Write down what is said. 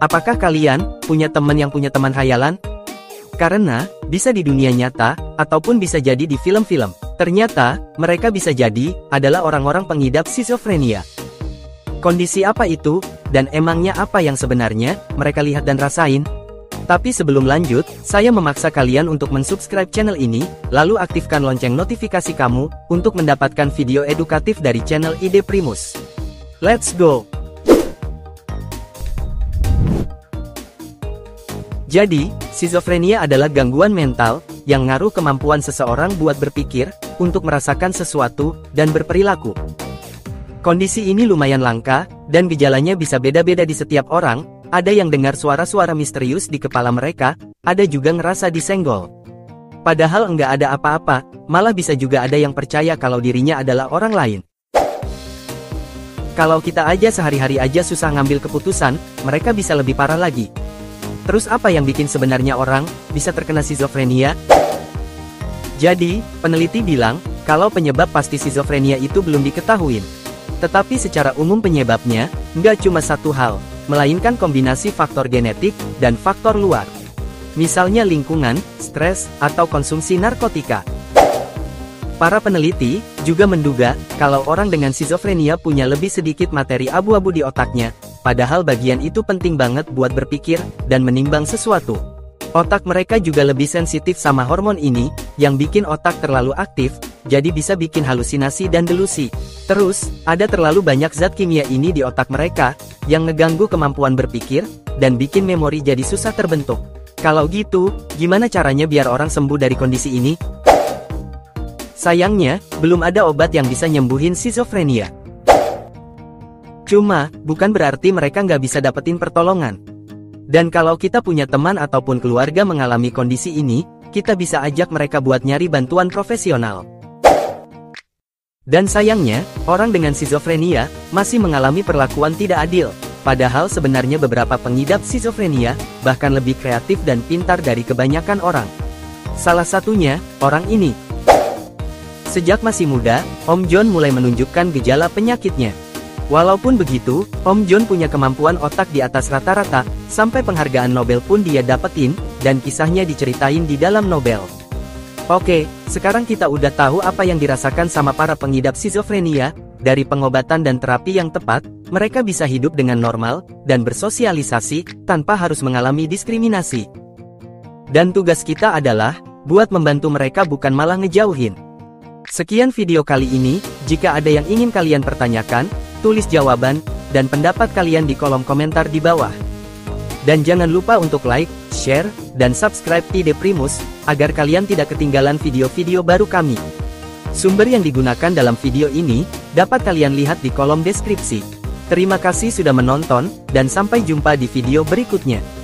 Apakah kalian punya teman yang punya teman khayalan? Karena, bisa di dunia nyata, ataupun bisa jadi di film-film. Ternyata, mereka bisa jadi, adalah orang-orang pengidap skizofrenia. Kondisi apa itu, dan emangnya apa yang sebenarnya, mereka lihat dan rasain? Tapi sebelum lanjut, saya memaksa kalian untuk mensubscribe channel ini, lalu aktifkan lonceng notifikasi kamu, untuk mendapatkan video edukatif dari channel Ide Primus. Let's go! Jadi, skizofrenia adalah gangguan mental, yang ngaruh kemampuan seseorang buat berpikir, untuk merasakan sesuatu, dan berperilaku. Kondisi ini lumayan langka, dan gejalanya bisa beda-beda di setiap orang. Ada yang dengar suara-suara misterius di kepala mereka, ada juga ngerasa disenggol. Padahal enggak ada apa-apa, malah bisa juga ada yang percaya kalau dirinya adalah orang lain. Kalau kita aja sehari-hari aja susah ngambil keputusan, mereka bisa lebih parah lagi. Terus apa yang bikin sebenarnya orang bisa terkena skizofrenia? Jadi, peneliti bilang, kalau penyebab pasti skizofrenia itu belum diketahui. Tetapi secara umum penyebabnya, nggak cuma satu hal, melainkan kombinasi faktor genetik, dan faktor luar. Misalnya lingkungan, stres, atau konsumsi narkotika. Para peneliti juga menduga, kalau orang dengan skizofrenia punya lebih sedikit materi abu-abu di otaknya, padahal bagian itu penting banget buat berpikir, dan menimbang sesuatu. Otak mereka juga lebih sensitif sama hormon ini, yang bikin otak terlalu aktif, jadi bisa bikin halusinasi dan delusi. Terus, ada terlalu banyak zat kimia ini di otak mereka, yang ngeganggu kemampuan berpikir, dan bikin memori jadi susah terbentuk. Kalau gitu, gimana caranya biar orang sembuh dari kondisi ini? Sayangnya, belum ada obat yang bisa nyembuhin skizofrenia. Cuma, bukan berarti mereka nggak bisa dapetin pertolongan. Dan kalau kita punya teman ataupun keluarga mengalami kondisi ini, kita bisa ajak mereka buat nyari bantuan profesional. Dan sayangnya, orang dengan skizofrenia masih mengalami perlakuan tidak adil. Padahal sebenarnya beberapa pengidap skizofrenia bahkan lebih kreatif dan pintar dari kebanyakan orang. Salah satunya, orang ini. Sejak masih muda, Om John mulai menunjukkan gejala penyakitnya. Walaupun begitu, Om John punya kemampuan otak di atas rata-rata, sampai penghargaan Nobel pun dia dapetin, dan kisahnya diceritain di dalam Nobel. Oke, sekarang kita udah tahu apa yang dirasakan sama para pengidap skizofrenia. Dari pengobatan dan terapi yang tepat, mereka bisa hidup dengan normal, dan bersosialisasi, tanpa harus mengalami diskriminasi. Dan tugas kita adalah, buat membantu mereka bukan malah ngejauhin. Sekian video kali ini, jika ada yang ingin kalian pertanyakan, tulis jawaban, dan pendapat kalian di kolom komentar di bawah. Dan jangan lupa untuk like, share, dan subscribe Ide Primus, agar kalian tidak ketinggalan video-video baru kami. Sumber yang digunakan dalam video ini, dapat kalian lihat di kolom deskripsi. Terima kasih sudah menonton, dan sampai jumpa di video berikutnya.